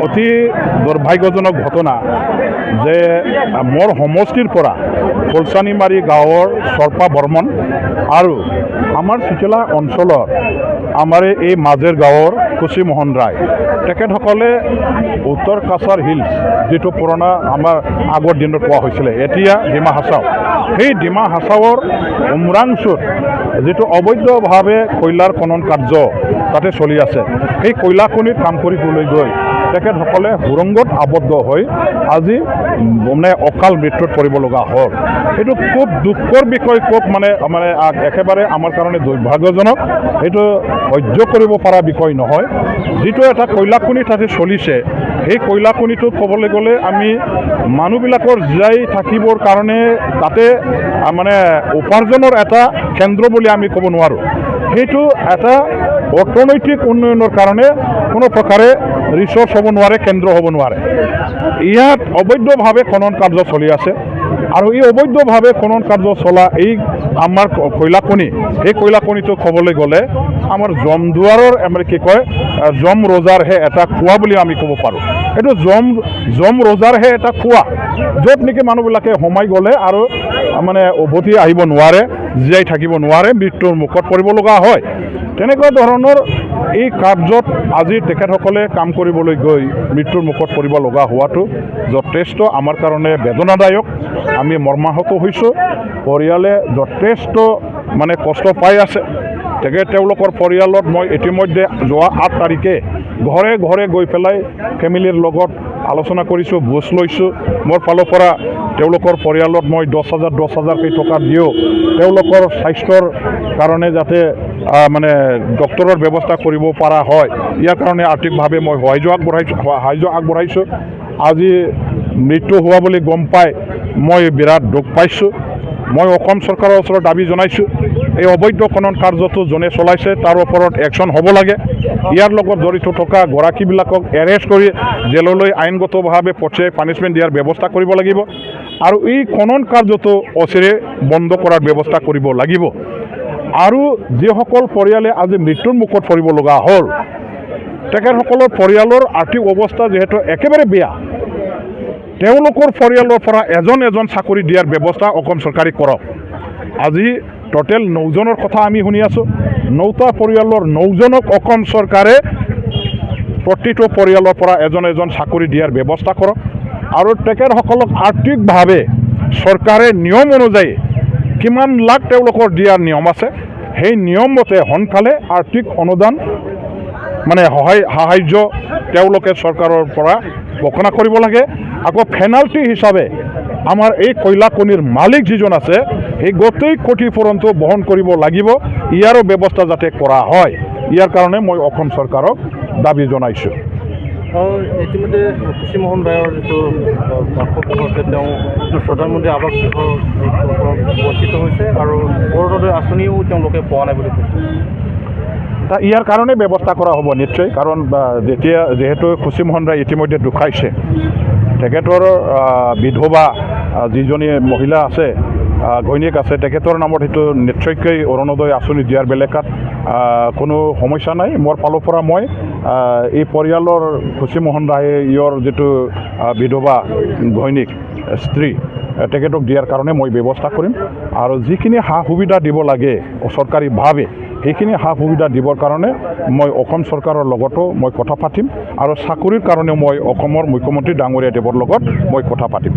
অতি দুৰ্ভাগ্যজনক ঘটনা যে মোৰ সমষ্টিৰ পৰা কলচানীমাৰী গাঁৱৰ চৰপা বৰ্মন আৰু আমাৰ চিতলা অঞ্চলৰ আমাৰ এই মাজেৰ গাঁৱৰ কুচি মোহন ৰায় তেখেতসকলে উত্তৰ কাছাৰ হিলছ যিটো পুৰণা আমাৰ আগৰ দিনত কোৱা হৈছিলে এতিয়া ডিমা হাছাও সেই ডিমা হাছাওৰ উমৰাংচুত যিটো অবৈধভাৱে কয়লাৰ খনন কাৰ্য তাতে চলি আছে সেই কয়লা খনিত কাম কৰিবলৈ গৈ তেখেতসকলে সুৰংগত আবদ্ধ হৈ আজি মানে অকাল মৃত্যুত পৰিব লগা হ'ল এইটো খুব দুখৰ বিষয় খুব মানে একেবাৰে আমাৰ কাৰণে দুৰ্ভাগ্যজনক এইটো সহ্য কৰিব পৰা বিষয় নহয় যিটো এটা কয়লা খনি তাতে চলিছে সেই কয়লা খনিটো ক'বলৈ গ'লে আমি মানুহবিলাকৰ জীয়াই থাকিবৰ কাৰণে তাতে মানে উপাৰ্জনৰ এটা কেন্দ্ৰ বুলি আমি ক'ব নোৱাৰোঁ সেইটো এটা অৰ্থনৈতিক উন্নয়নৰ কাৰণে কোনো প্ৰকাৰে ৰিচোৰ্চ হ'ব নোৱাৰে কেন্দ্ৰ হ'ব নোৱাৰে ইয়াত অবৈধভাৱে খনন কাৰ্য চলি আছে আৰু এই অবৈধভাৱে খনন কাৰ্য চলা এই আমাৰ কয়লা খনি এই কয়লা খনিটো ক'বলৈ গ'লে আমাৰ জমদুৱাৰৰ আমাৰ কি কয় জম ৰজাৰহে এটা কুঁৱা বুলি আমি ক'ব পাৰোঁ এইটো জম ৰজাৰহে এটা কুঁৱা য'ত নেকি মানুহবিলাকে সোমাই গ'লে আৰু মানে উভতি আহিব নোৱাৰে জীয়াই থাকিব নোৱাৰে মৃত্যুৰ মুখত পৰিব লগা হয় তেনেকুৱা ধৰণৰ এই কাৰ্যত আজি তেখেতসকলে কাম কৰিবলৈ গৈ মৃত্যুৰ মুখত পৰিব লগা হোৱাটো যথেষ্ট আমাৰ কাৰণে বেদনাদায়ক আমি মৰ্মাহত হৈছোঁ পৰিয়ালে যথেষ্ট মানে কষ্ট পাই আছে তেওঁলোকৰ পৰিয়ালত মই ইতিমধ্যে যোৱা 8 তাৰিখে ঘৰে ঘৰে গৈ পেলাই ফেমিলিৰ লগত আলোচনা কৰিছোঁ বুজ লৈছোঁ মোৰ ফালৰ পৰা তেওঁলোকৰ পৰিয়ালত মই 10,000 টকা দিওঁ তেওঁলোকৰ স্বাস্থ্যৰ কাৰণে যাতে মানে ডক্টৰৰ ব্যৱস্থা কৰিব পৰা হয় ইয়াৰ কাৰণে আৰ্থিকভাৱে মই সাহায্য আগবঢ়াইছোঁ আজি মৃত্যু হোৱা বুলি গম পাই মই বিৰাট দুখ পাইছোঁ মই অসম চৰকাৰৰ ওচৰত দাবী জনাইছোঁ এই অবৈধ খনন কাৰ্যটো যোনে চলাইছে তাৰ ওপৰত একশ্যন হ'ব লাগে ইয়াৰ লগত জড়িত থকা গৰাকীবিলাকক এৰেষ্ট কৰি জেললৈ আইনগতভাৱে পঠিয়াই পানিছমেণ্ট দিয়াৰ ব্যৱস্থা কৰিব লাগিব আৰু এই খনন কাৰ্যটো অচিৰে বন্ধ কৰাৰ ব্যৱস্থা কৰিব লাগিব আৰু যিসকল পৰিয়ালে আজি মৃত্যুৰ মুখত পৰিব লগা হ'ল তেখেতসকলৰ পৰিয়ালৰ আৰ্থিক অৱস্থা যিহেতু একেবাৰে বেয়া তেওঁলোকৰ পৰিয়ালৰ পৰা এজন চাকৰি দিয়াৰ ব্যৱস্থা অসম চৰকাৰে কৰক আজি টোটেল 9জনৰ কথা আমি শুনি আছোঁ 9টা পৰিয়ালৰ 9জনক অসম চৰকাৰে প্ৰতিটো পৰিয়ালৰ পৰা এজন চাকৰি দিয়াৰ ব্যৱস্থা কৰক আৰু তেখেতসকলক আৰ্থিকভাৱে চৰকাৰে নিয়ম অনুযায়ী কিমান লাখ তেওঁলোকৰ দিয়াৰ নিয়ম আছে সেই নিয়ম মতে সোনকালে আৰ্থিক অনুদান মানে সাহায্য তেওঁলোকে চৰকাৰৰ পৰা ঘোষণা কৰিব লাগে আকৌ পেনাল্টি হিচাপে আমাৰ এই কয়লা খনিৰ মালিক যিজন আছে সেই গোটেই ক্ষতিপূৰণটো বহন কৰিব লাগিব ইয়াৰো ব্যৱস্থা যাতে কৰা হয় ইয়াৰ কাৰণে মই অসম চৰকাৰক দাবী জনাইছোঁ ইতিমধ্যে কুচি মোহন ৰায়ৰ যিটো বাসগৃহতে তেওঁ প্ৰধানমন্ত্ৰী আৱাস উপস্থিত হৈছে আৰু অৰুণোদয় আঁচনিও তেওঁলোকে পোৱা নাই বুলি কৈছে ইয়াৰ কাৰণে ব্যৱস্থা কৰা হ'ব নিশ্চয় কাৰণ যিহেতু কুচি মোহন ৰায় ইতিমধ্যে ঢুকাইছে তেখেতৰ বিধৱা যিজনী মহিলা আছে ঘৈণীয়েক আছে তেখেতৰ নামত সেইটো নিশ্চয়কৈ অৰুণোদয় আঁচনি দিয়াৰ বেলেগত কোনো সমস্যা নাই মোৰ ফালৰ পৰা মই এই পৰিয়ালৰ কুচি মোহন ৰায়ৰ যিটো বিধৱা ঘৈণীক স্ত্ৰী তেখেতক দিয়াৰ কাৰণে মই ব্যৱস্থা কৰিম আৰু যিখিনি সা সুবিধা দিব লাগে চৰকাৰীভাৱে সেইখিনি সা সুবিধা দিবৰ কাৰণে মই অসম চৰকাৰৰ লগতো মই কথা পাতিম আৰু চাকৰিৰ কাৰণেও মই অসমৰ মুখ্যমন্ত্ৰী ডাঙৰীয়া দেৱৰ লগত মই কথা পাতিম